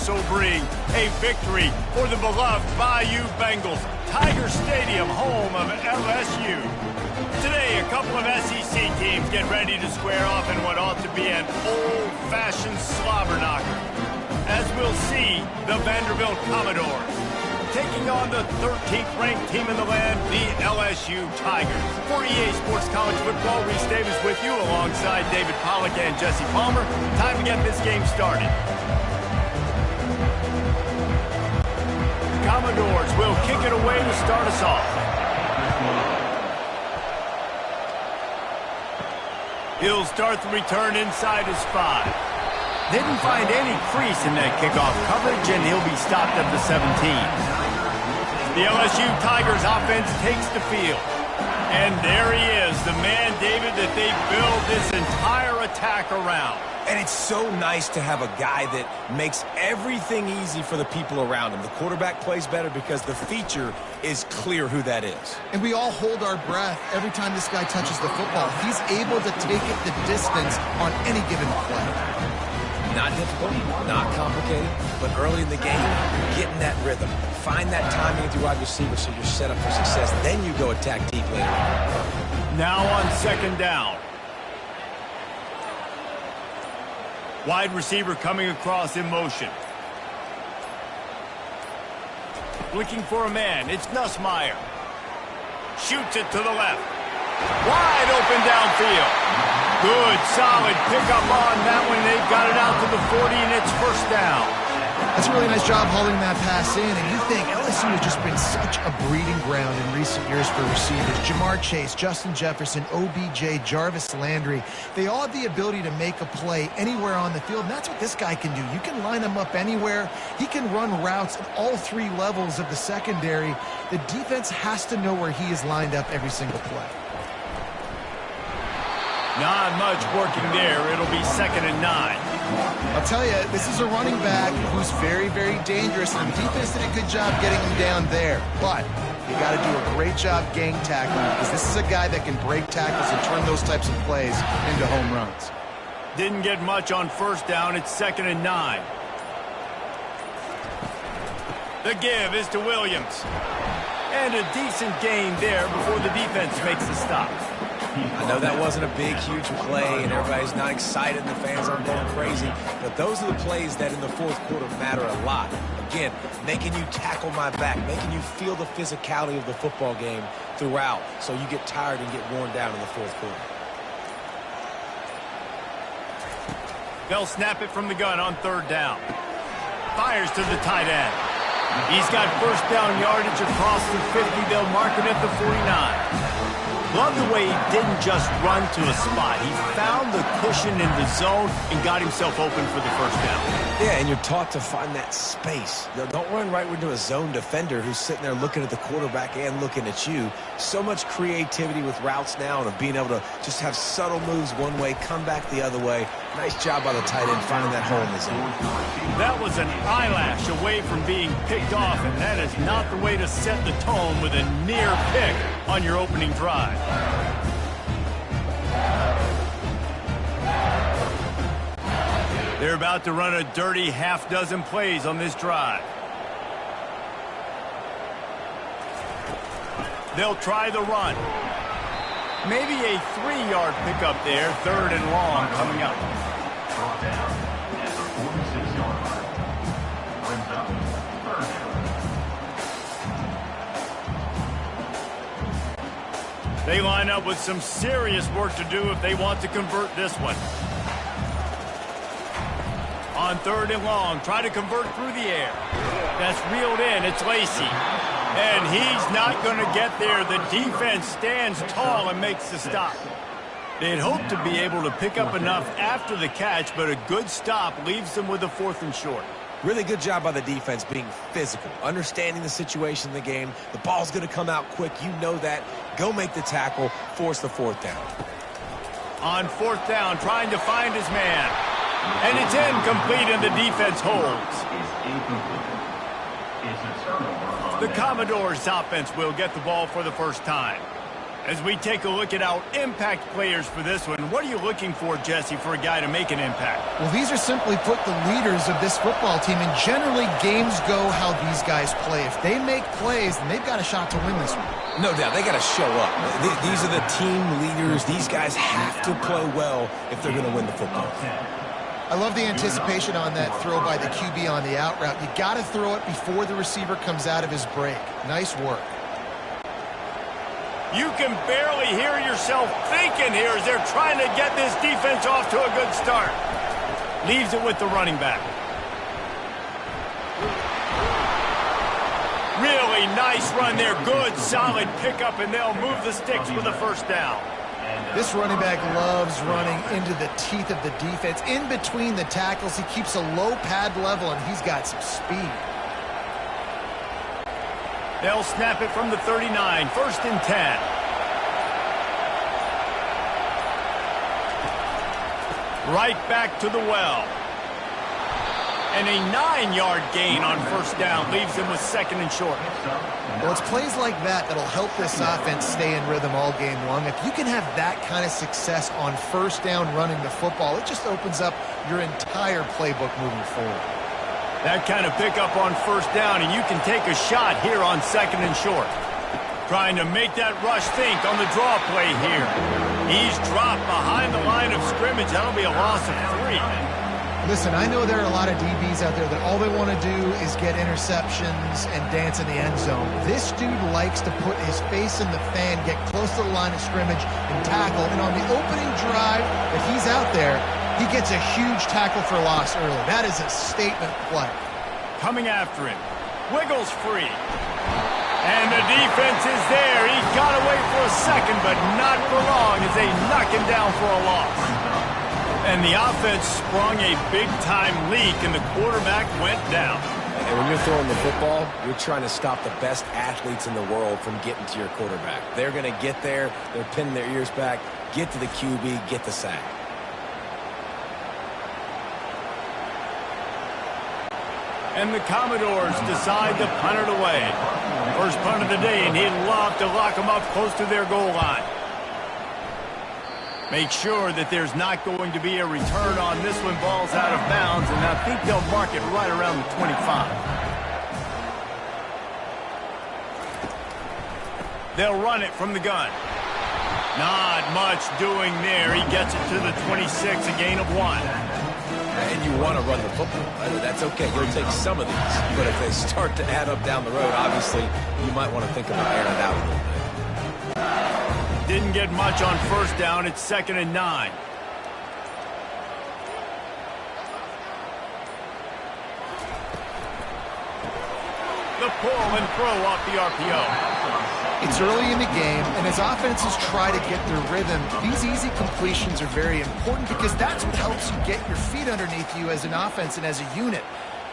also bring a victory for the beloved Bayou Bengals. Tiger Stadium, home of LSU. Today, a couple of SEC teams get ready to square off in what ought to be an old-fashioned slobber knocker. As we'll see, the Vanderbilt Commodores taking on the 13th ranked team in the land, the LSU Tigers. For EA Sports College Football, Reese Davis with you alongside David Pollack and Jesse Palmer. Time to get this game started. The Commodores will kick it away to start us off. He'll start the return inside his 5. Didn't find any crease in that kickoff coverage, and he'll be stopped at the 17. The LSU Tigers offense takes the field. And there he is, the man, David, that they build this entire attack around. And it's so nice to have a guy that makes everything easy for the people around him. The quarterback plays better because the feature is clear who that is. And we all hold our breath every time this guy touches the football. He's able to take it the distance on any given play. Not difficult, not complicated, but early in the game, get in that rhythm. Find that timing with your wide receiver so you're set up for success. Then you go attack deep later on. Now on second down. Wide receiver coming across in motion. Looking for a man. It's Nussmeier. Shoots it to the left. Wide open downfield. Good, solid pickup on that one. They've got it out to the 40, and it's first down. That's a really nice job hauling that pass in. And you think LSU has just been such a breeding ground in recent years for receivers. Jamar Chase, Justin Jefferson, OBJ, Jarvis Landry. They all have the ability to make a play anywhere on the field, and that's what this guy can do. You can line him up anywhere. He can run routes at all 3 levels of the secondary. The defense has to know where he is lined up every single play. Not much working there. It'll be 2nd and 9. I'll tell you, this is a running back who's very, very dangerous, and the defense did a good job getting him down there. But you got to do a great job gang tackling, because this is a guy that can break tackles and turn those types of plays into home runs. Didn't get much on first down. It's 2nd and 9. The give is to Williams. And a decent gain there before the defense makes the stop. I know that wasn't a big, huge play, and everybody's not excited, and the fans aren't going crazy, but those are the plays that in the fourth quarter matter a lot. Again, making you tackle my back, making you feel the physicality of the football game throughout, so you get tired and get worn down in the fourth quarter. They'll snap it from the gun on 3rd down. Fires to the tight end. He's got first down yardage across the 50. They'll mark it at the 49. Love the way he didn't just run to a spot. He found the cushion in the zone and got himself open for the first down. Yeah, and you're taught to find that space. Don't run right into a zone defender who's sitting there looking at the quarterback and looking at you. So much creativity with routes now and of being able to just have subtle moves one way, come back the other way. Nice job by the tight end finding that hole in the zone. That was an eyelash away from being picked off, and that is not the way to set the tone with a near pick on your opening drive. They're about to run a dirty half-dozen plays on this drive. They'll try the run. Maybe a 3-yard pickup there, 3rd and long coming up. They line up with some serious work to do if they want to convert this one. On 3rd and long, try to convert through the air. That's reeled in. It's Lacey. And he's not going to get there. The defense stands tall and makes the stop. They'd hope to be able to pick up enough after the catch, but a good stop leaves them with a 4th and short. Really good job by the defense being physical, understanding the situation in the game. The ball's going to come out quick. You know that. Go make the tackle, force the 4th down. On 4th down, trying to find his man. And it's incomplete, and the defense holds. The Commodores' offense will get the ball for the first time. As we take a look at our impact players for this one, what are you looking for, Jesse, for a guy to make an impact? Well, these are simply put the leaders of this football team, and generally games go how these guys play. If they make plays, then they've got a shot to win this one. No doubt, they got to show up. These are the team leaders. These guys have to play well if they're going to win the football. I love the anticipation on that throw by the QB on the out route. You got to throw it before the receiver comes out of his break. Nice work. You can barely hear yourself thinking here as they're trying to get this defense off to a good start. Leaves it with the running back. Really nice run there. Good, solid pickup, and they'll move the sticks with a first down. This running back loves running into the teeth of the defense. In between the tackles, he keeps a low pad level, and he's got some speed. They'll snap it from the 39, 1st and 10. Right back to the well. And a 9-yard gain on 1st down leaves them with 2nd and short. Well, it's plays like that that'll help this offense stay in rhythm all game long. If you can have that kind of success on 1st down running the football, it just opens up your entire playbook moving forward. That kind of pickup on 1st down, and you can take a shot here on 2nd and short. Trying to make that rush think on the draw play here. He's dropped behind the line of scrimmage. That'll be a loss of 3. Listen, I know there are a lot of DBs out there that all they want to do is get interceptions and dance in the end zone. This dude likes to put his face in the fan, get close to the line of scrimmage, and tackle. And on the opening drive that he's out there, he gets a huge tackle for loss early. That is a statement play. Coming after him. Wiggles free. And the defense is there. He got away for a second, but not for long as they knock him down for a loss. And the offense sprung a big-time leak, and the quarterback went down. And when you're throwing the football, you're trying to stop the best athletes in the world from getting to your quarterback. They're going to get there. They're pinning their ears back. Get to the QB. Get the sack. And the Commodores decide to punt it away. First punt of the day, and he'd love to lock them up close to their goal line. Make sure that there's not going to be a return on this one. Ball's out of bounds, and I think they'll mark it right around the 25. They'll run it from the gun. Not much doing there. He gets it to the 26, a gain of 1. And you want to run the football. That's okay. You'll take some of these. But if they start to add up down the road, obviously, you might want to think about airing it out a little bit. Didn't get much on 1st down. It's 2nd and 9. The pull and throw off the RPO. It's early in the game, and as offenses try to get their rhythm, these easy completions are very important because that's what helps you get your feet underneath you as an offense and as a unit.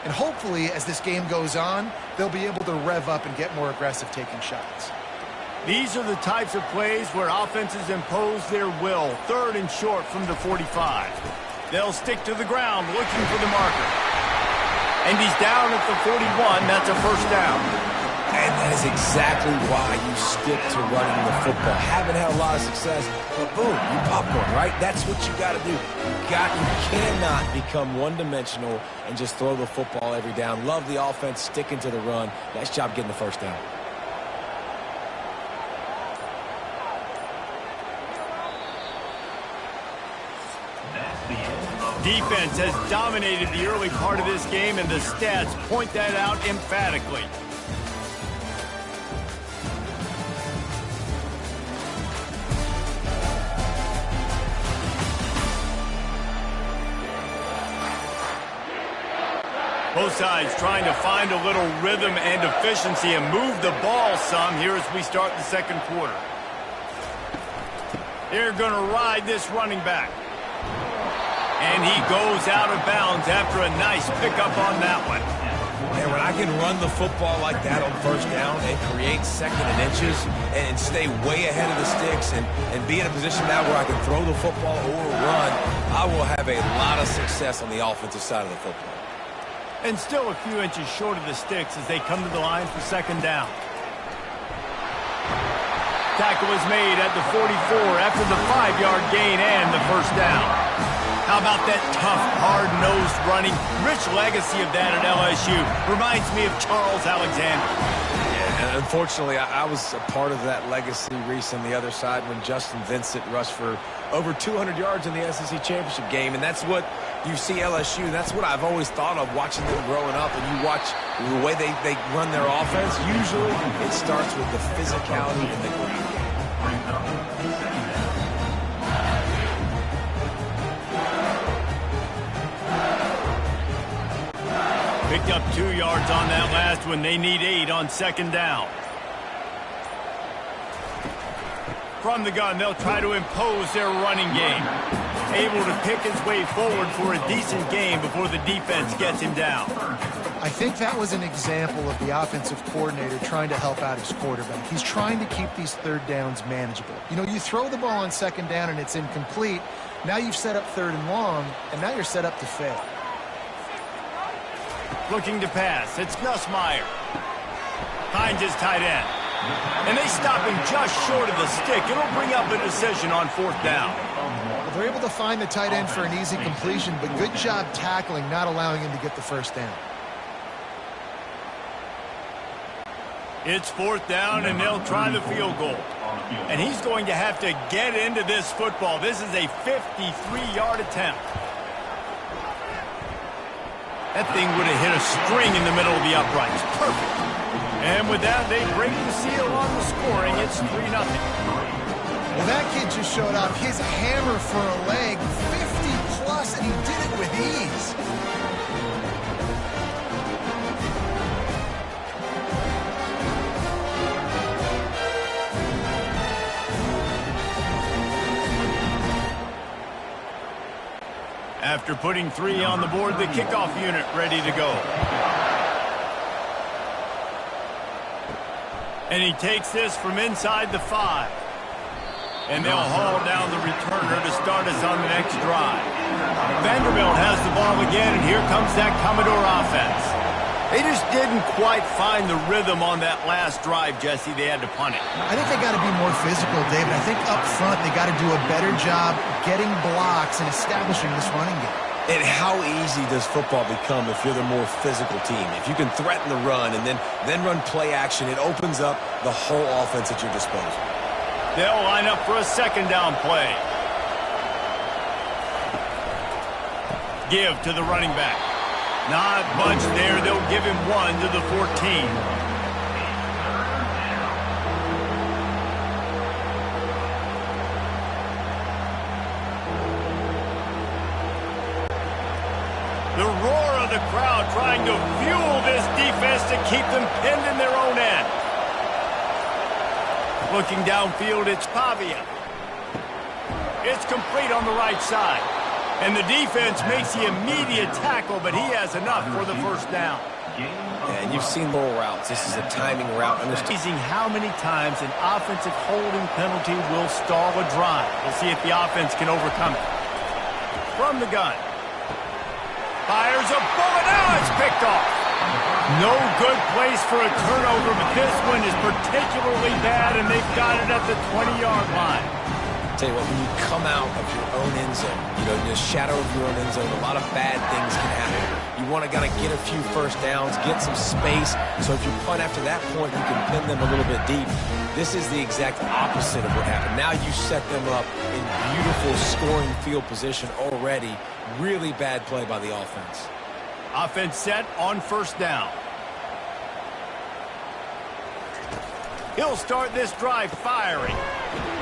And hopefully, as this game goes on, they'll be able to rev up and get more aggressive taking shots. These are the types of plays where offenses impose their will. 3rd and short from the 45. They'll stick to the ground looking for the marker. And he's down at the 41. That's a 1st down. And that is exactly why you stick to running the football. Haven't had a lot of success, but boom, you popcorn, right? That's what you got to do. You cannot become one-dimensional and just throw the football every down. Love the offense, sticking to the run. Nice job getting the 1st down. Defense has dominated the early part of this game, and the stats point that out emphatically. Both sides trying to find a little rhythm and efficiency and move the ball some here as we start the 2nd quarter. They're going to ride this running back. And he goes out of bounds after a nice pickup on that one. And when I can run the football like that on 1st down and create 2nd and inches and stay way ahead of the sticks and be in a position now where I can throw the football or run, I will have a lot of success on the offensive side of the football. And still a few inches short of the sticks as they come to the line for 2nd down. Tackle is made at the 44 after the 5-yard gain and the first down. How about that tough, hard-nosed running? Rich legacy of that at LSU. Reminds me of Charles Alexander. Yeah, and unfortunately, I was a part of that legacy, Reese, on the other side when Justin Vincent rushed for over 200 yards in the SEC championship game, and that's what you see LSU. That's what I've always thought of watching them growing up, and you watch the way they run their offense. Usually, it starts with the physicality and the ground game. Picked up 2 yards on that last one. They need 8 on second down. From the gun, they'll try to impose their running game. Able to pick his way forward for a decent game before the defense gets him down. I think that was an example of the offensive coordinator trying to help out his quarterback. He's trying to keep these third downs manageable. You know, you throw the ball on second down and it's incomplete. Now you've set up third and long, and now you're set up to fail. Looking to pass. It's Nussmeier. Finds his tight end. And they stop him just short of the stick. It'll bring up a decision on fourth down. Well, they're able to find the tight end for an easy completion, but good job tackling, not allowing him to get the first down. It's fourth down, and they'll try the field goal. And he's going to have to get into this football. This is a 53-yard attempt. That thing would have hit a string in the middle of the uprights. Perfect. And with that, they break the seal on the scoring. It's 3-0. Well, that kid just showed off his hammer for a leg, 50-plus, and he did it with ease. After putting 3 on the board, the kickoff unit ready to go. And he takes this from inside the 5. And they'll haul down the returner to start us on the next drive. Vanderbilt has the ball again, and here comes that Commodore offense. They just didn't quite find the rhythm on that last drive, Jesse. They had to punt it. I think they got to be more physical, David. I think up front they got to do a better job getting blocks and establishing this running game. And how easy does football become if you're the more physical team? If you can threaten the run and then run play action, it opens up the whole offense at your disposal. They'll line up for a second down play. Give to the running back. Not much there. They'll give him 1 to the 14. The roar of the crowd trying to fuel this defense to keep them pinned in their own end. Looking downfield, it's Pavia. It's complete on the right side. And the defense makes the immediate tackle, but he has enough for the first down. Yeah, and you've seen more routes. This is a timing route. Amazing how many times an offensive holding penalty will stall a drive. We'll see if the offense can overcome it. From the gun. Fires a bullet. Now it's picked off. No good place for a turnover, but this one is particularly bad, and they've got it at the 20-yard line. Tell you what, when you come out of your own end zone, you know, in the shadow of your own end zone, a lot of bad things can happen. You want to kind of get a few first downs, get some space, so if you punt after that point, you can pin them a little bit deep. This is the exact opposite of what happened. Now you set them up in beautiful scoring field position already. Really bad play by the offense. Offense set on first down. He'll start this drive firing.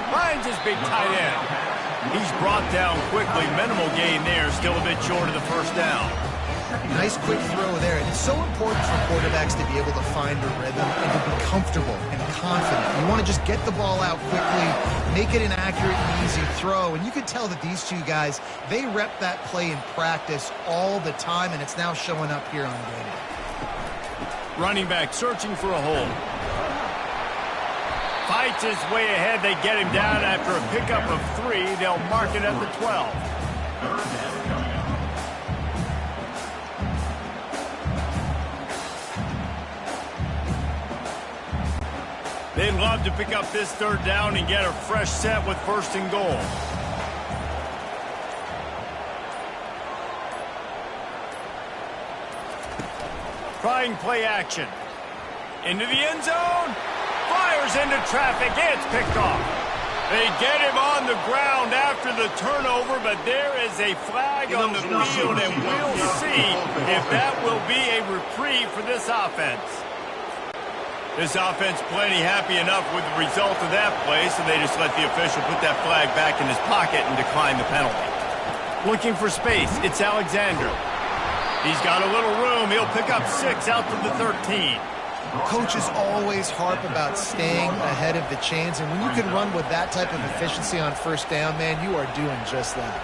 Finds his big tight end. He's brought down quickly. Minimal gain there. Still a bit short of the first down. Nice quick throw there. And it's so important for quarterbacks to be able to find a rhythm and to be comfortable and confident. You want to just get the ball out quickly, make it an accurate and easy throw. And you can tell that these two guys, they rep that play in practice all the time, and it's now showing up here on game day. Running back searching for a hole. Fights his way ahead. They get him down after a pickup of 3. They'll mark it at the 12. They'd love to pick up this third down and get a fresh set with first and goal. Trying play action. Into the end zone. Fires into traffic. It's picked off. They get him on the ground after the turnover, but there is a flag on the field, and we'll see if that will be a reprieve for this offense. This offense plenty happy enough with the result of that play, so they just let the official put that flag back in his pocket and decline the penalty. Looking for space, it's Alexander. He's got a little room. He'll pick up 6 out to the 13. Coaches always harp about staying ahead of the chains, and when you can run with that type of efficiency on first down, man, you are doing just that.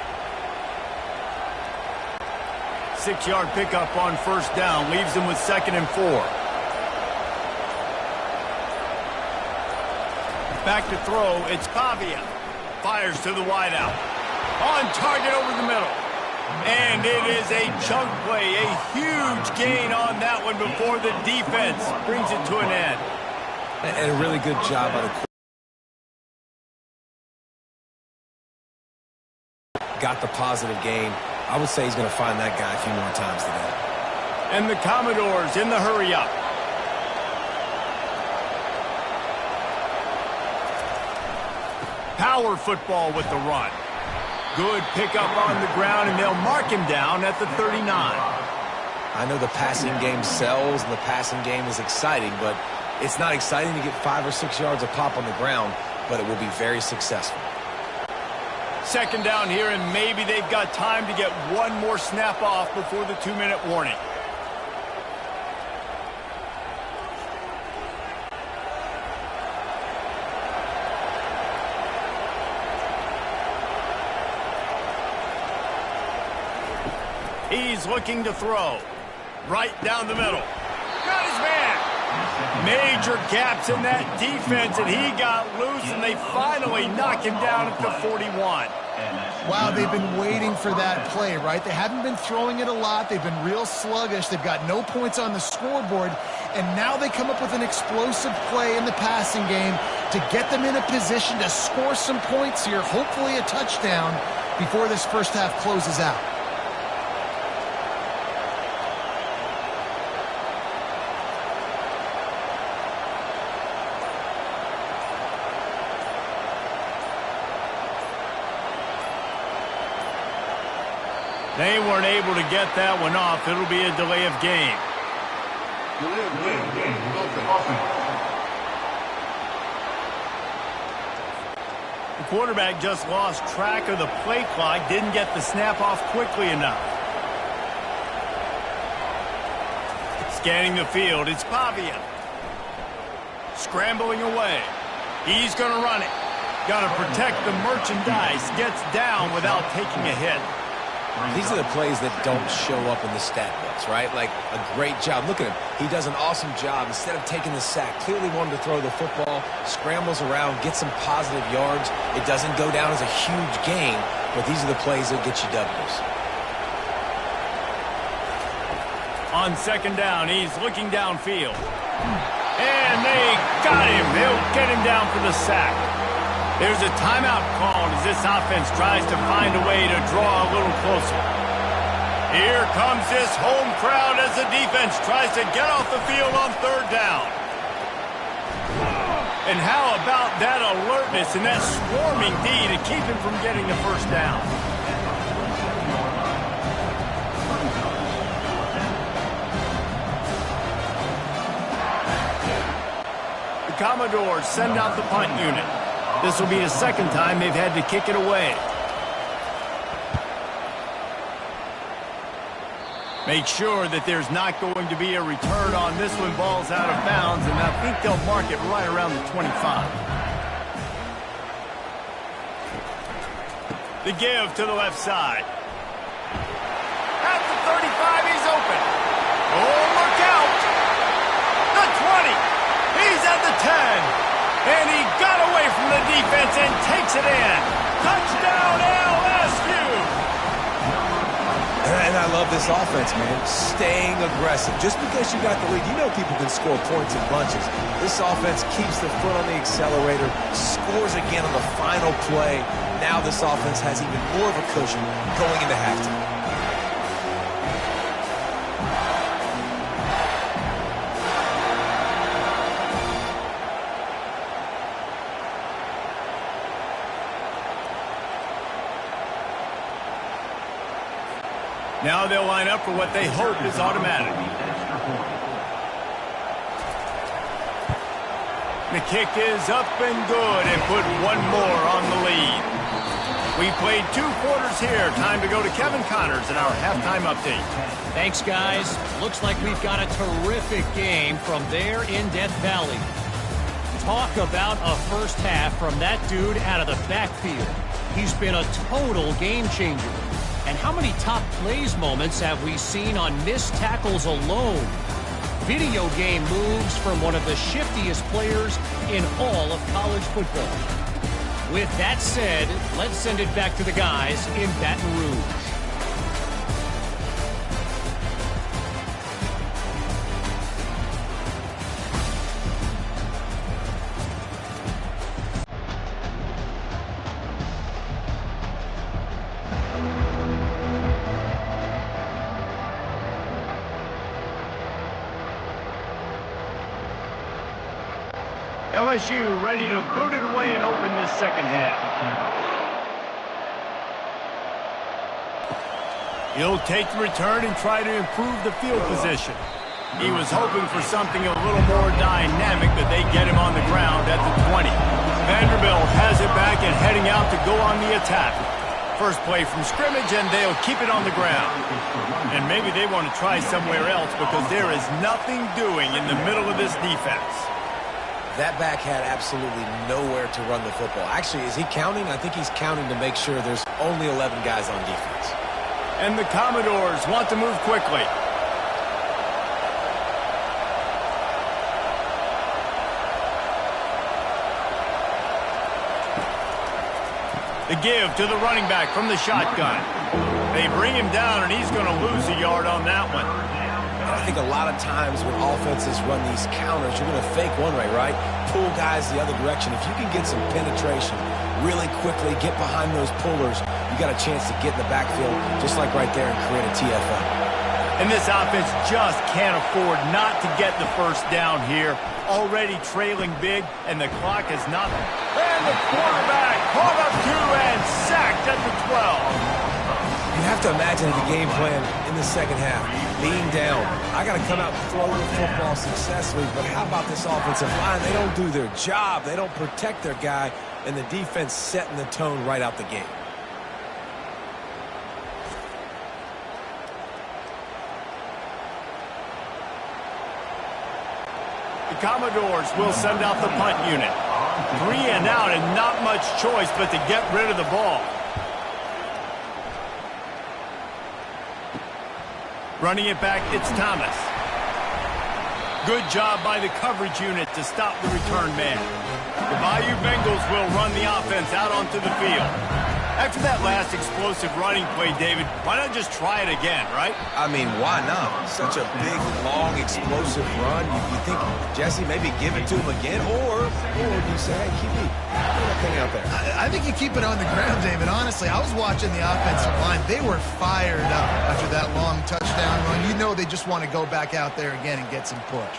6-yard pickup on first down leaves them with 2nd and 4. Back to throw, it's Pavia. Fires to the wideout. On target over the middle. And it is a chunk play, a huge gain on that one before the defense brings it to an end. And a really good job by the quarterback. Got the positive gain. I would say he's going to find that guy a few more times today. And the Commodores in the hurry-up. Power football with the run. Good pickup on the ground, and they'll mark him down at the 39. I know the passing game sells, and the passing game is exciting, but it's not exciting to get 5 or 6 yards a pop on the ground, but it will be very successful. 2nd down here, and maybe they've got time to get one more snap off before the 2-minute warning. He's looking to throw. Right down the middle. Got his man. Major gaps in that defense, and he got loose, and they finally knock him down at the 41. Wow, they've been waiting for that play, right? They haven't been throwing it a lot. They've been real sluggish. They've got no points on the scoreboard, and now they come up with an explosive play in the passing game to get them in a position to score some points here, hopefully a touchdown, before this first half closes out. They weren't able to get that one off. It'll be a delay of game. The quarterback just lost track of the play clock, didn't get the snap off quickly enough. Scanning the field, it's Pavia. Scrambling away. He's going to run it. Got to protect the merchandise. Gets down without taking a hit. These are the plays that don't show up in the stat books, right? Like a great job. Look at him. He does an awesome job. Instead of taking the sack, clearly wanted to throw the football, scrambles around, gets some positive yards. It doesn't go down as a huge gain, but these are the plays that get you W's. On 2nd down, he's looking downfield. And they got him. They'll get him down for the sack. There's a timeout called as this offense tries to find a way to draw a little closer. Here comes this home crowd as the defense tries to get off the field on 3rd down. And how about that alertness and that swarming D to keep him from getting the first down? The Commodores send out the punt unit. This will be the 2nd time they've had to kick it away. Make sure that there's not going to be a return on this one. Ball's out of bounds, and I think they'll mark it right around the 25. The give to the left side. At the 35, he's open. Oh, look out! The 20. He's at the 10. And he got away from the defense and takes it in. Touchdown, LSU! And I love love this offense, man. Staying aggressive. Just because you got the lead, you know people can score points in bunches. This offense keeps the foot on the accelerator, scores again on the final play. Now this offense has even more of a cushion going into halftime. Now they'll line up for what they hope is automatic. The kick is up and good and put one more on the lead. We played 2 quarters here. Time to go to Kevin Connors in our halftime update. Thanks, guys. Looks like we've got a terrific game from there in Death Valley. Talk about a first half from that dude out of the backfield. He's been a total game changer. And how many top plays moments have we seen on missed tackles alone? Video game moves from one of the shiftiest players in all of college football. With that said, let's send it back to the guys in Baton Rouge. LSU ready to boot it away and open this second half. He'll take the return and try to improve the field position. He was hoping for something a little more dynamic, but they get him on the ground at the 20. Vanderbilt has it back and heading out to go on the attack. First play from scrimmage, and they'll keep it on the ground. And maybe they want to try somewhere else because there is nothing doing in the middle of this defense. That back had absolutely nowhere to run the football. Actually, is he counting? I think he's counting to make sure there's only 11 guys on defense. And the Commodores want to move quickly. The give to the running back from the shotgun. They bring him down, and he's going to lose a yard on that one. I think a lot of times when offenses run these counters, you're going to fake one way, right? Pull guys the other direction. If you can get some penetration really quickly, get behind those pullers, you got a chance to get in the backfield just like right there and create a TFL. And this offense just can't afford not to get the first down here. Already trailing big, and the clock is not. And the quarterback caught up to and sacked at the 12. You have to imagine the game plan in the second half. Being down, I got to come out and throw the football successfully, but how about this offensive line? They don't do their job. They don't protect their guy, and the defense setting the tone right out the gate. The Commodores will send out the punt unit. 3 and out, and not much choice but to get rid of the ball. Running it back, it's Thomas. Good job by the coverage unit to stop the return man. The Bayou Bengals will run the offense out onto the field. After that last explosive running play, David, why not just try it again, right? I mean, why not? Such a big, long, explosive run. You think, Jesse, maybe give it to him again, or you say, hey, keep me out there. I think you keep it on the ground, David. Honestly, I was watching the offensive line. They were fired up after that long touchdown run. You know they just want to go back out there again and get some push.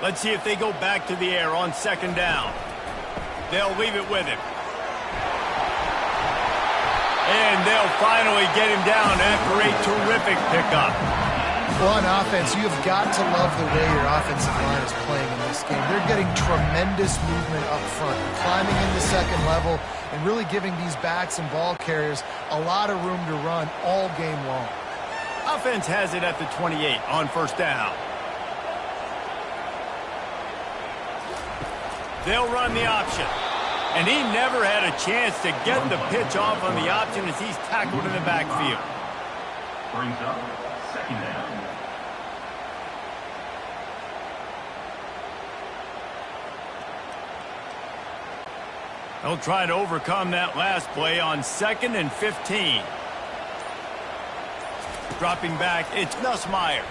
Let's see if they go back to the air on second down. They'll leave it with him. And they'll finally get him down after a terrific pickup. Well, on offense, you've got to love the way your offensive line is playing in this game. They're getting tremendous movement up front, climbing in the second level, and really giving these backs and ball carriers a lot of room to run all game long. Offense has it at the 28 on first down. They'll run the option. And he never had a chance to get the pitch off on the option as he's tackled in the backfield. Brings up second down. They'll try to overcome that last play on 2nd and 15. Dropping back, it's Nussmeier.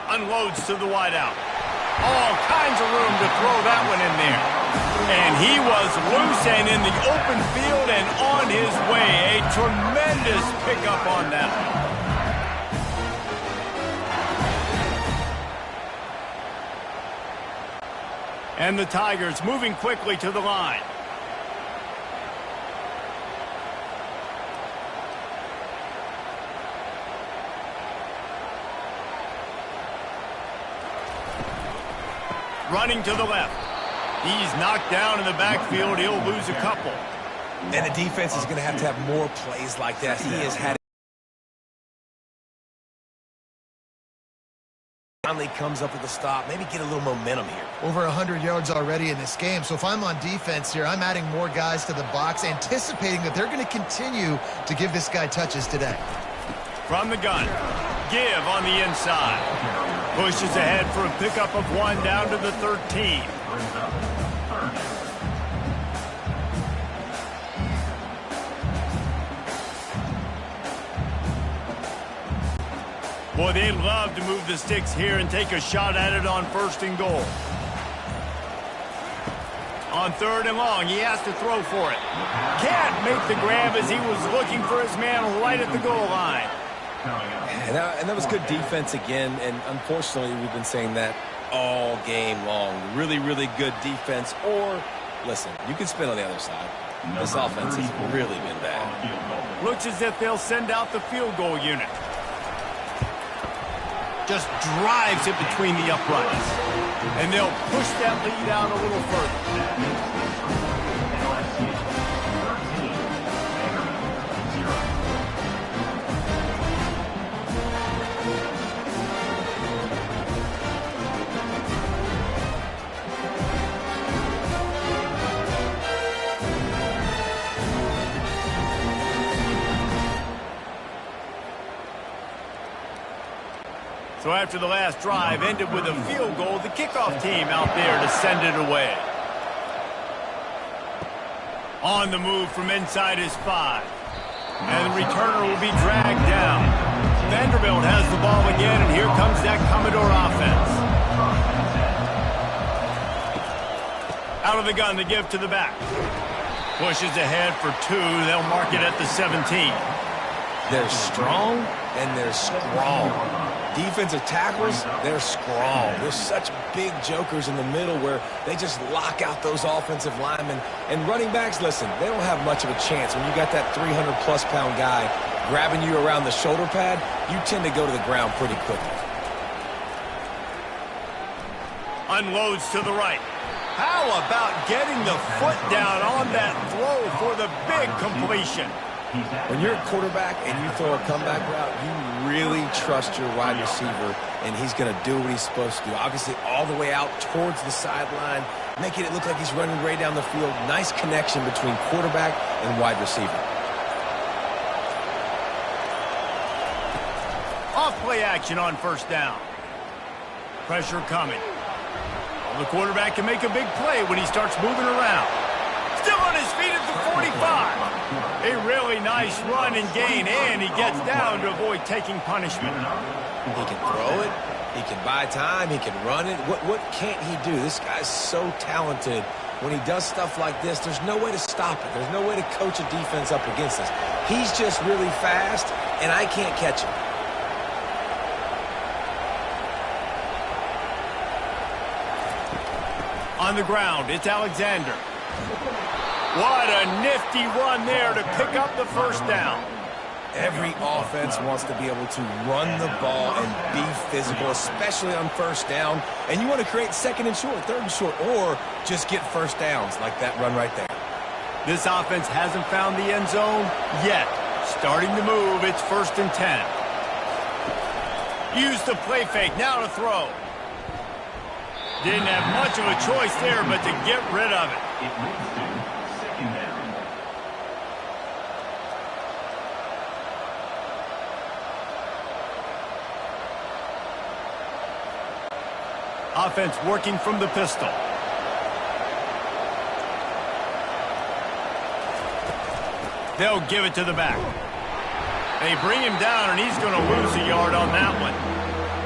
Unloads to the wideout. All kinds of room to throw that one in there. And he was loose and in the open field and on his way. A tremendous pickup on that one. And the Tigers moving quickly to the line. Running to the left. He's knocked down in the backfield. He'll lose a couple. And the defense is going to have more plays like that. He has had finally comes up with a stop. Maybe get a little momentum here. Over 100 yards already in this game. So if I'm on defense here, I'm adding more guys to the box, anticipating that they're going to continue to give this guy touches today. From the gun. Give on the inside. Pushes ahead for a pickup of 1 down to the 13. Boy, they love to move the sticks here and take a shot at it on 1st and goal. On 3rd and long, he has to throw for it. Can't make the grab as he was looking for his man right at the goal line. And that was good defense again, and unfortunately we've been saying that all game long. Really, really good defense. Or, listen, you can spin on the other side. This offense has really been bad. Looks as if they'll send out the field goal unit. Just drives it between the uprights. And they'll push that lead out a little further. So after the last drive ended with a field goal, the kickoff team out there to send it away. On the move from inside his 5. And the returner will be dragged down. Vanderbilt has the ball again, and here comes that Commodore offense. Out of the gun, the give to the back. Pushes ahead for 2. They'll mark it at the 17. They're strong, and they're strong. Defensive tackles, they're strong. There's such big jokers in the middle where they just lock out those offensive linemen. And running backs, listen, they don't have much of a chance. When you got that 300-plus pound guy grabbing you around the shoulder pad, you tend to go to the ground pretty quickly. Unloads to the right. How about getting the foot down on that throw for the big completion? When you're a quarterback and you throw a comeback route, you really trust your wide receiver, and he's going to do what he's supposed to do. Obviously, all the way out towards the sideline, making it look like he's running right down the field. Nice connection between quarterback and wide receiver. Off-play action on 1st down. Pressure coming. Well, the quarterback can make a big play when he starts moving around. Still on his feet at the 45. A really nice run and gain, and he gets down to avoid taking punishment. He can throw it. He can buy time. He can run it. What can't he do? This guy's so talented. When he does stuff like this, there's no way to stop it. There's no way to coach a defense up against this. He's just really fast, and I can't catch him. On the ground, it's Alexander. What a nifty run there to pick up the 1st down. Every offense wants to be able to run the ball and be physical, especially on 1st down. And you want to create 2nd and short, 3rd and short, or just get 1st downs like that run right there. This offense hasn't found the end zone yet. Starting to move, it's 1st and 10. Use the play fake, now to throw. Didn't have much of a choice there, but to get rid of it. It leads to 2nd down. Offense working from the pistol. They'll give it to the back. They bring him down, and he's going to lose a yard on that one.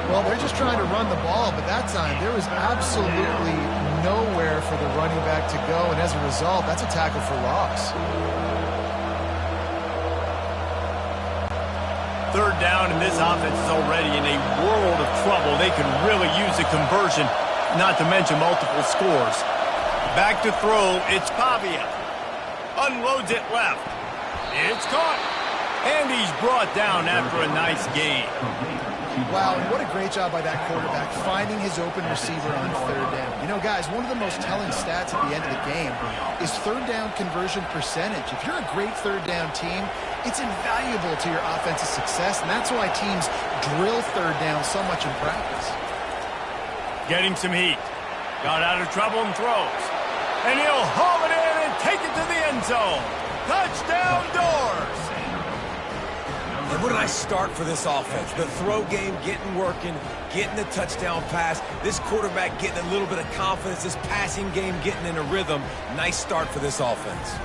Well, they're just trying to run the ball, but that time there was absolutely nowhere for the running back to go, and as a result, that's a tackle for loss. Third down, and this offense is already in a world of trouble. They can really use a conversion, not to mention multiple scores. Back to throw, it's Pavia. Unloads it left. It's caught. And he's brought down after a nice gain. Wow, and what a great job by that quarterback finding his open receiver on third down. You know, guys, one of the most telling stats at the end of the game is third down conversion percentage. If you're a great third down team, it's invaluable to your offensive success, and that's why teams drill third down so much in practice. Getting some heat. Got out of trouble and throws. And he'll haul it in and take it to the end zone. Touchdown, Doors! And what a nice start for this offense. The throw game getting working, getting the touchdown pass. This quarterback getting a little bit of confidence. This passing game getting in a rhythm. Nice start for this offense.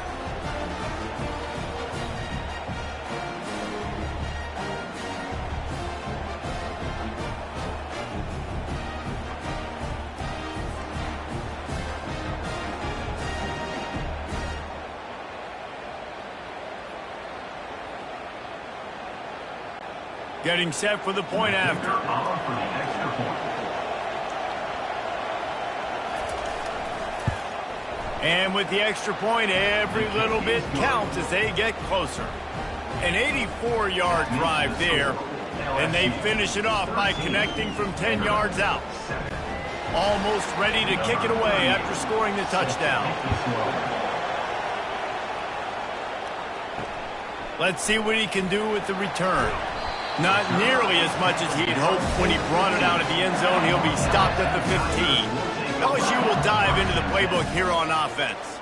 Getting set for the point after. And with the extra point, every little bit counts as they get closer. An 84-yard drive there, and they finish it off by connecting from 10 yards out. Almost ready to kick it away after scoring the touchdown. Let's see what he can do with the return. Not nearly as much as he'd hoped when he brought it out of the end zone. He'll be stopped at the 15. LSU will dive into the playbook here on offense.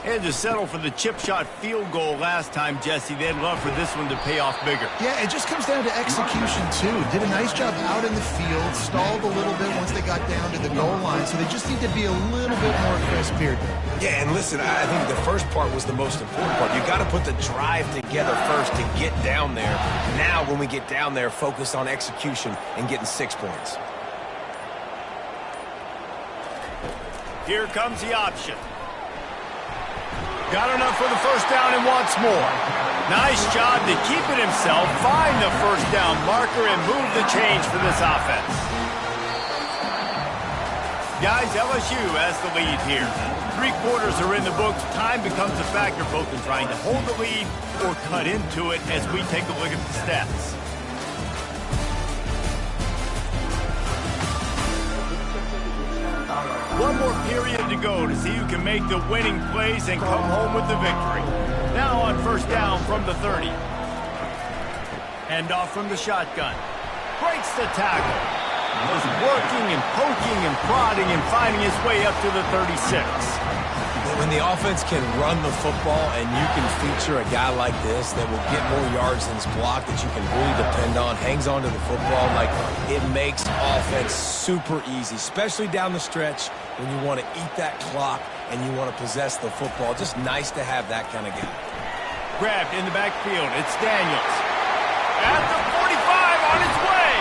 And to settle for the chip shot field goal last time, Jesse, they'd love for this one to pay off bigger. Yeah, it just comes down to execution, too. Did a nice job out in the field, stalled a little bit once they got down to the goal line, so they just need to be a little bit more crisp here. Yeah, and listen, I think the first part was the most important part. You got to put the drive together first to get down there. Now, when we get down there, focus on execution and getting 6 points. Here comes the option. Got enough for the first down and wants more. Nice job to keep it himself, find the first down marker, and move the change for this offense. Guys, LSU has the lead here. 3 quarters are in the books. Time becomes a factor both in trying to hold the lead or cut into it as we take a look at the stats. One more period to go to see who can make the winning plays and come home with the victory. Now on first down from the 30. Hand off from the shotgun. Breaks the tackle. Was working and poking and prodding and finding his way up to the 36. When the offense can run the football and you can feature a guy like this that will get more yards than his block that you can really depend on, hangs on to the football, like it makes offense super easy, especially down the stretch when you want to eat that clock and you want to possess the football. Just nice to have that kind of guy. Grabbed in the backfield. It's Daniels. At the 45 on his way.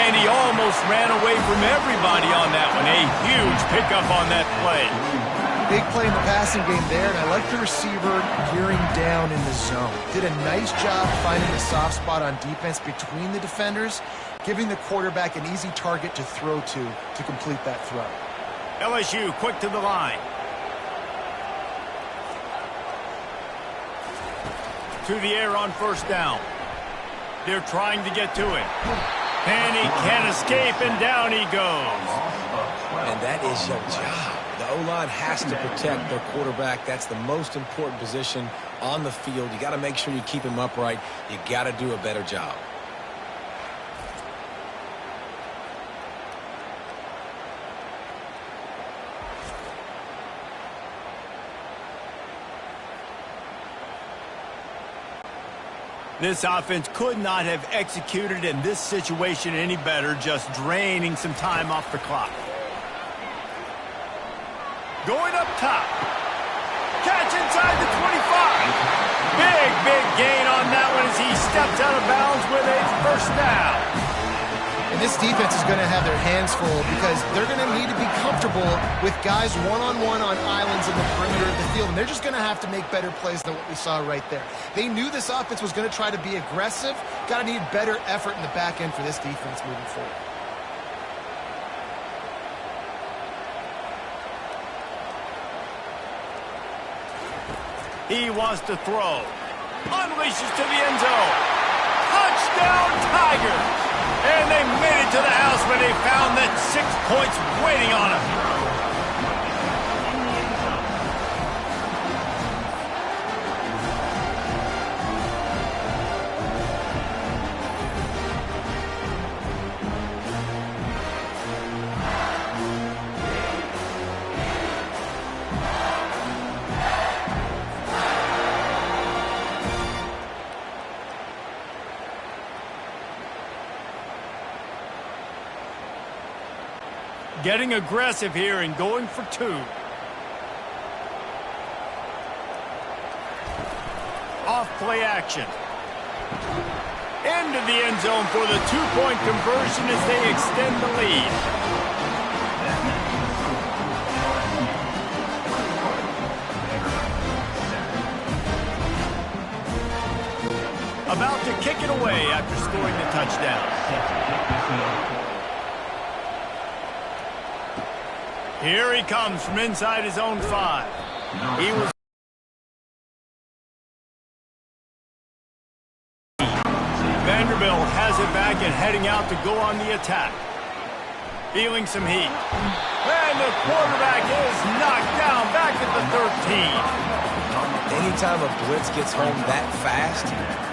And he almost ran away from everybody on that one. A huge pickup on that play. Big play in the passing game there, and I like the receiver gearing down in the zone. Did a nice job finding the soft spot on defense between the defenders, giving the quarterback an easy target to throw to complete that throw. LSU quick to the line. To the air on first down. They're trying to get to him. And he can't escape, and down he goes. And that is your job. The O-line has to protect their quarterback. That's the most important position on the field. You got to make sure you keep him upright. You got to do a better job. This offense could not have executed in this situation any better, just draining some time off the clock. Going up top. Catch inside the 25. Big gain on that one as he steps out of bounds with a first down. And this defense is going to have their hands full because they're going to need to be comfortable with guys one-on-one on islands in the perimeter of the field. And they're just going to have to make better plays than what we saw right there. They knew this offense was going to try to be aggressive. Got to need better effort in the back end for this defense moving forward. He wants to throw. Unleashes to the end zone. Touchdown, Tigers! And they made it to the house when they found that 6 points waiting on them. Getting aggressive here and going for 2. Off play action. Into the end zone for the 2-point conversion as they extend the lead. About to kick it away after scoring the touchdown. Here he comes from inside his own 5. He was Vanderbilt has it back and heading out to go on the attack. Feeling some heat. And the quarterback is knocked down back at the 13. Anytime a blitz gets home that fast,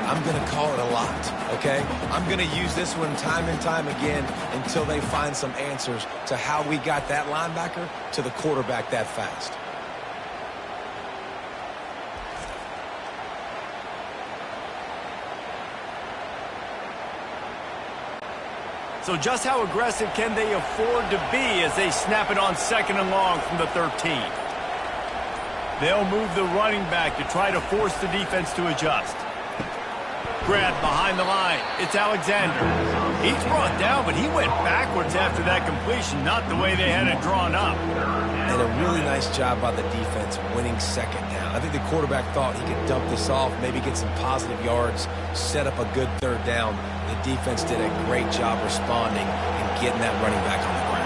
I'm going to call it a lot, okay? I'm going to use this one time and time again until they find some answers to how we got that linebacker to the quarterback that fast. So just how aggressive can they afford to be as they snap it on 2nd and long from the 13? They'll move the running back to try to force the defense to adjust. Grabbed behind the line. It's Alexander. He's brought down, but he went backwards after that completion, not the way they had it drawn up. And a really nice job by the defense winning 2nd down. I think the quarterback thought he could dump this off, maybe get some positive yards, set up a good 3rd down. The defense did a great job responding and getting that running back on the ground.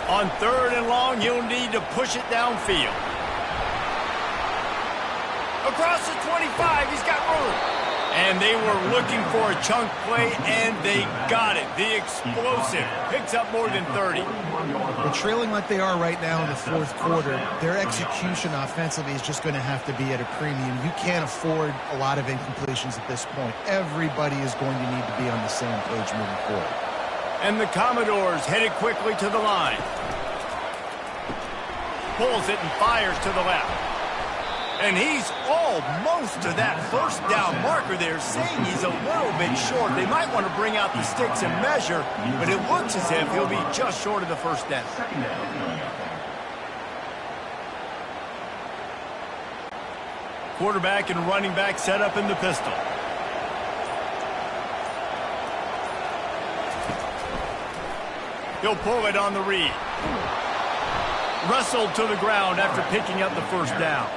On 3rd and long, he'll need to push it downfield. Across the 25, he's got room. And they were looking for a chunk play, and they got it. The explosive picks up more than 30. Well, trailing like they are right now in the 4th quarter, their execution offensively is just going to have to be at a premium. You can't afford a lot of incompletions at this point. Everybody is going to need to be on the same page moving forward. And the Commodores headed quickly to the line. Pulls it and fires to the left. And he's almost to that 1st down marker there, saying he's a little bit short. They might want to bring out the sticks and measure, but it looks as if he'll be just short of the 1st down. Quarterback and running back set up in the pistol. He'll pull it on the read. Wrestled to the ground after picking up the 1st down.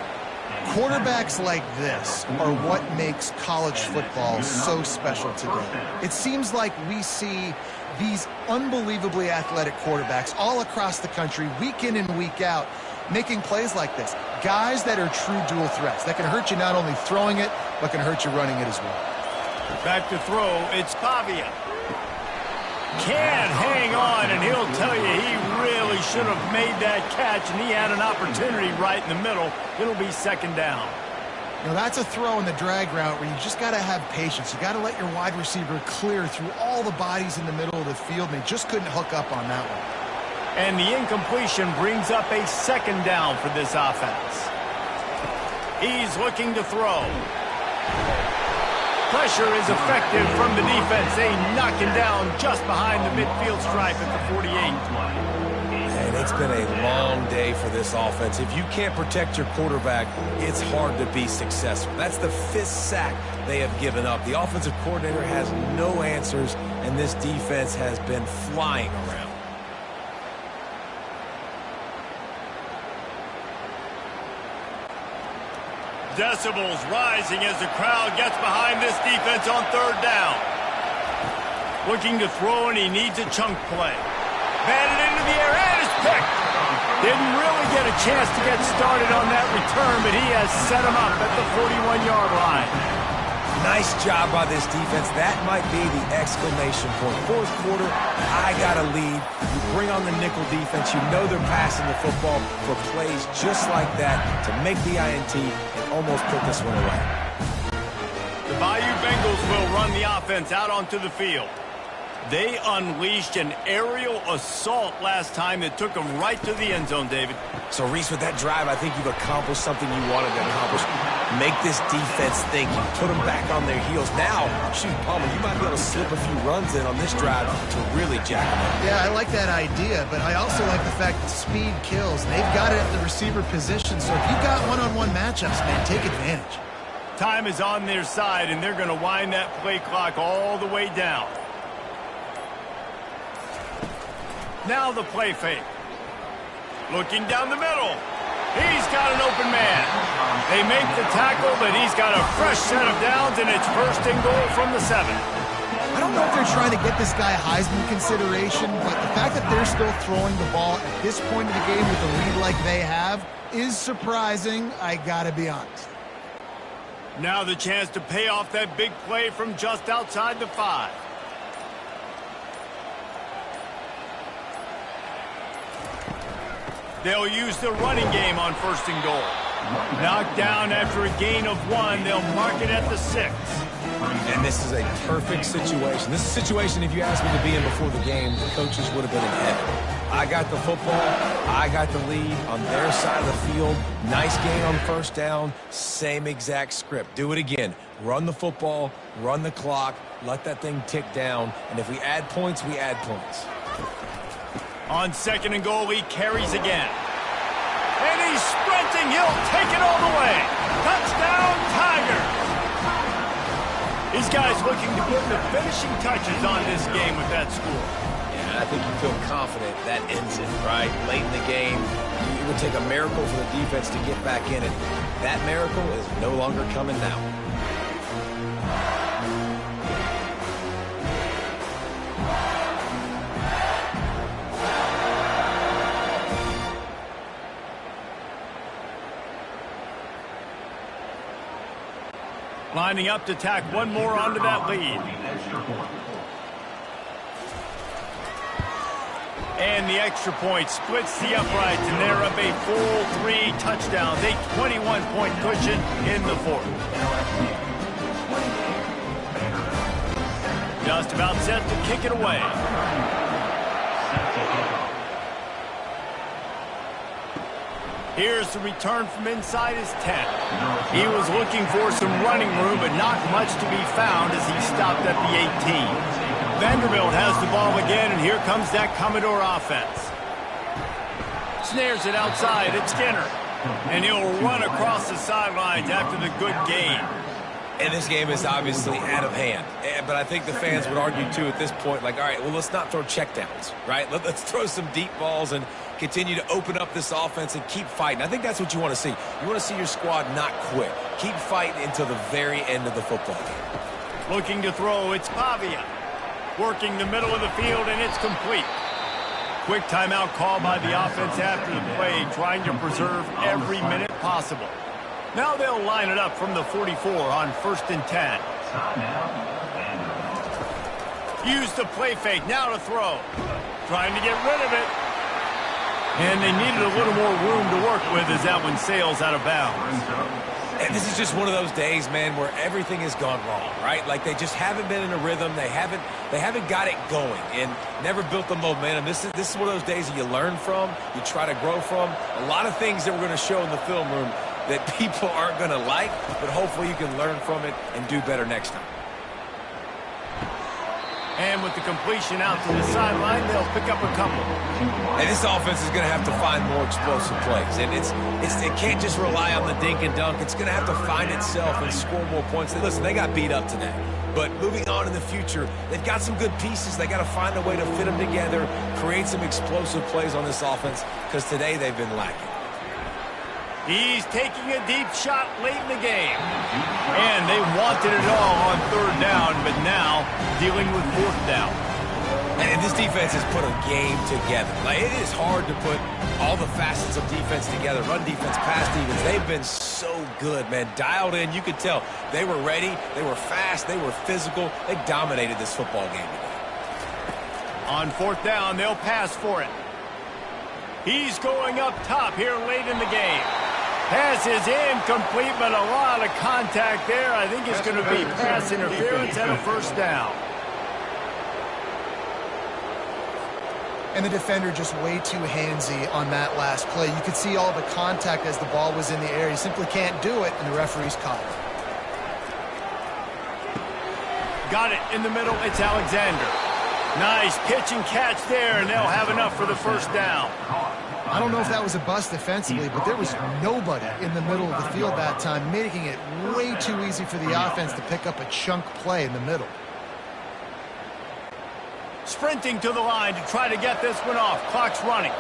Quarterbacks like this are what makes college football so special today. It seems like we see these unbelievably athletic quarterbacks all across the country, week in and week out, making plays like this. Guys that are true dual threats, that can hurt you not only throwing it, but can hurt you running it as well. Back to throw, it's Pavia. Can't hang on, and he'll tell you he really should have made that catch, and he had an opportunity right in the middle. It'll be 2nd down. Now, that's a throw in the drag route where you just got to have patience. You got to let your wide receiver clear through all the bodies in the middle of the field, and they just couldn't hook up on that one. And the incompletion brings up a 2nd down for this offense. He's looking to throw. Pressure is effective from the defense. They knock him down just behind the midfield stripe at the 48. Hey, And it's been a long day for this offense. If you can't protect your quarterback, it's hard to be successful. That's the 5th sack they have given up. The offensive coordinator has no answers, and this defense has been flying around. Decibels rising as the crowd gets behind this defense on 3rd down. Looking to throw, and he needs a chunk play. Batted into the air, and it's picked. Didn't really get a chance to get started on that return, but he has set him up at the 41-yard line. Nice job by this defense. That might be the exclamation point. 4th quarter, I got a lead. You bring on the nickel defense. You know they're passing the football for plays just like that to make the INT and almost put this one away. The Bayou Bengals will run the offense out onto the field. They unleashed an aerial assault last time that took them right to the end zone, David. So, Reese, with that drive, I think you've accomplished something you wanted to accomplish. Make this defense think. You put them back on their heels. Now, shoot, Palmer, you might be able to slip a few runs in on this drive to really jack them up. Yeah, I like that idea, but I also like the fact that speed kills. They've got it at the receiver position, so if you've got one-on-one matchups, man, take advantage. Time is on their side, and they're going to wind that play clock all the way down. Now the play fake. Looking down the middle. He's got an open man. They make the tackle, but he's got a fresh set of downs, and it's 1st and goal from the 7. I don't know if they're trying to get this guy Heisman consideration, but the fact that they're still throwing the ball at this point of the game with a lead like they have is surprising, I gotta be honest. Now the chance to pay off that big play from just outside the 5. They'll use the running game on 1st and goal. Knocked down after a gain of 1. They'll mark it at the 6. And this is a perfect situation. This is a situation, if you asked me to be in before the game, the coaches would have been in heaven. I got the football. I got the lead on their side of the field. Nice gain on 1st down. Same exact script. Do it again. Run the football. Run the clock. Let that thing tick down. And if we add points, we add points. On 2nd and goal, he carries again. And he's sprinting. He'll take it all the way. Touchdown, Tigers. These guys looking to put the finishing touches on this game with that score. Yeah, I think you feel confident that ends it, right? Late in the game, it would take a miracle for the defense to get back in it. That miracle is no longer coming now. Lining up to tack one more onto that lead. And the extra point splits the uprights, and they're up a full 3 touchdowns, a 21-point cushion in the 4th. Just about set to kick it away. Here's the return from inside his 10. He was looking for some running room, but not much to be found as he stopped at the 18. Vanderbilt has the ball again, and here comes that Commodore offense. Snares it outside. It's Skinner. And he'll run across the sidelines after the good gain. And this game is obviously out of hand. But I think the fans would argue, too, at this point, like, all right, well, let's not throw checkdowns, right? Let's throw some deep balls and continue to open up this offense and keep fighting. I think that's what you want to see. You want to see your squad not quit. Keep fighting until the very end of the football game. Looking to throw, it's Pavia. Working the middle of the field, and it's complete. Quick timeout call by the offense after the play, trying to preserve every minute possible. Now they'll line it up from the 44 on 1st and 10. Use the play fake, now to throw. Trying to get rid of it. And they needed a little more room to work with as that one sails out of bounds. And this is just one of those days, man, where everything has gone wrong, right? Like they just haven't been in a rhythm. They haven't got it going and never built the momentum. This is one of those days that you learn from, you try to grow from. A lot of things that we're going to show in the film room that people aren't going to like, but hopefully you can learn from it and do better next time. And with the completion out to the sideline, they'll pick up a couple. And this offense is going to have to find more explosive plays. And it can't just rely on the dink and dunk. It's going to have to find itself and score more points. Listen, they got beat up today. But moving on in the future, they've got some good pieces. They got to find a way to fit them together, create some explosive plays on this offense, because today they've been lacking. He's taking a deep shot late in the game. And they wanted it all on third down, but now dealing with fourth down. And this defense has put a game together. Like, it is hard to put all the facets of defense together. Run defense, pass defense. They've been so good, man. Dialed in. You could tell they were ready. They were fast. They were physical. They dominated this football game today. On fourth down, they'll pass for it. He's going up top here late in the game. Pass is incomplete, but a lot of contact there. I think it's going to be pass interference and a first down. And the defender just way too handsy on that last play. You could see all the contact as the ball was in the air. He simply can't do it, and the referee's caught it. Got it in the middle. It's Alexander. Nice pitch and catch there, and they'll have enough for the first down. I don't know if that was a bust defensively, but there was nobody in the middle of the field that time, making it way too easy for the offense to pick up a chunk play in the middle. Sprinting to the line to try to get this one off. Clock's running.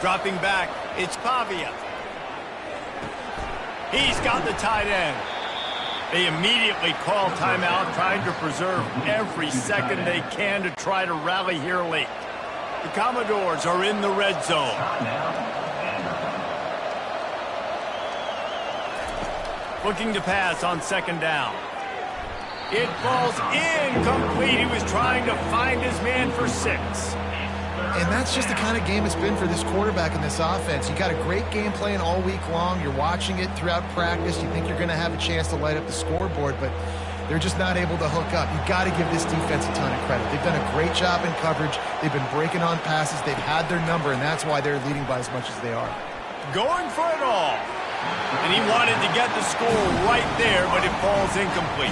Dropping back, it's Pavia. He's got the tight end. They immediately call timeout, trying to preserve every second they can to try to rally here late. The Commodores are in the red zone. Looking to pass on second down. It falls incomplete. He was trying to find his man for 6. And that's just the kind of game it's been for this quarterback in this offense. You got a great game plan all week long. You're watching it throughout practice. You think you're going to have a chance to light up the scoreboard, but they're just not able to hook up. You got to give this defense a ton of credit. They've done a great job in coverage. They've been breaking on passes. They've had their number, and that's why they're leading by as much as they are. Going for it all. And he wanted to get the score right there, but it falls incomplete.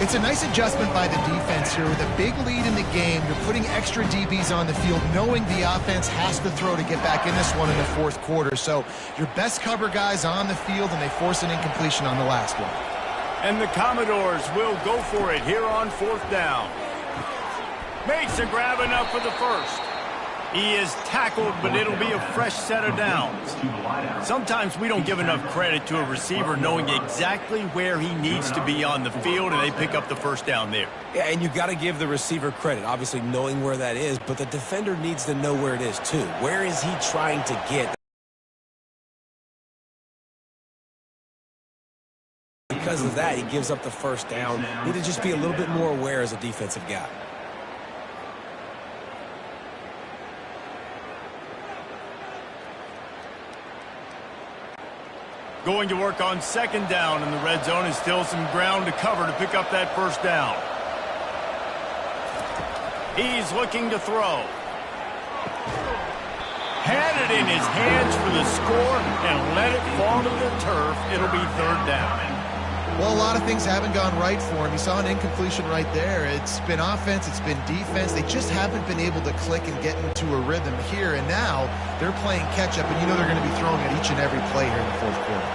It's a nice adjustment by the defense here. With a big lead in the game, you're putting extra DBs on the field, knowing the offense has to throw to get back in this one in the fourth quarter. So your best cover guys on the field, and they force an incompletion on the last one. And the Commodores will go for it here on fourth down. Makes a grab enough for the first. He is tackled, but it'll be a fresh set of downs. Sometimes we don't give enough credit to a receiver knowing exactly where he needs to be on the field, and they pick up the first down there. Yeah, and you got to give the receiver credit, obviously knowing where that is, but the defender needs to know where it is too. Where is he trying to get? Because of that, he gives up the first down. Need to just be a little bit more aware as a defensive guy. Going to work on second down in the red zone, and still some ground to cover to pick up that first down. He's looking to throw. Had it in his hands for the score and let it fall to the turf. It'll be third down. Well, a lot of things haven't gone right for him. You saw an incompletion right there. It's been offense, it's been defense. They just haven't been able to click and get into a rhythm here. And now they're playing catch-up, and you know they're going to be throwing at each and every play here in the fourth quarter.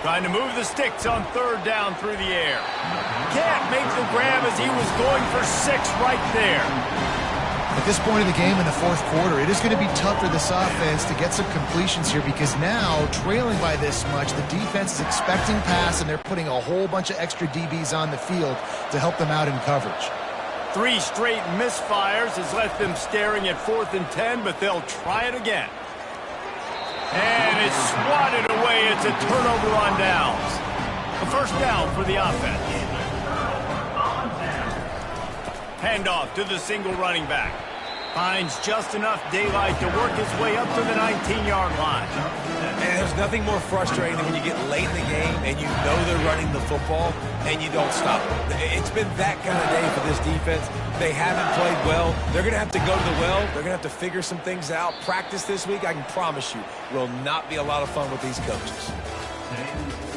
Trying to move the sticks on third down through the air. Can't make the grab as he was going for 6 right there. At this point of the game in the fourth quarter, it is going to be tough for this offense to get some completions here, because now, trailing by this much, the defense is expecting pass, and they're putting a whole bunch of extra DBs on the field to help them out in coverage. 3 straight misfires has left them staring at 4th and 10, but they'll try it again. And it's swatted away. It's a turnover on downs. A first down for the offense. Handoff to the single running back. Finds just enough daylight to work his way up to the 19-yard line. And there's nothing more frustrating than when you get late in the game and you know they're running the football and you don't stop it. It's been that kind of day for this defense. They haven't played well. They're going to have to go to the well. They're going to have to figure some things out. Practice this week, I can promise you, will not be a lot of fun with these coaches. Stay in the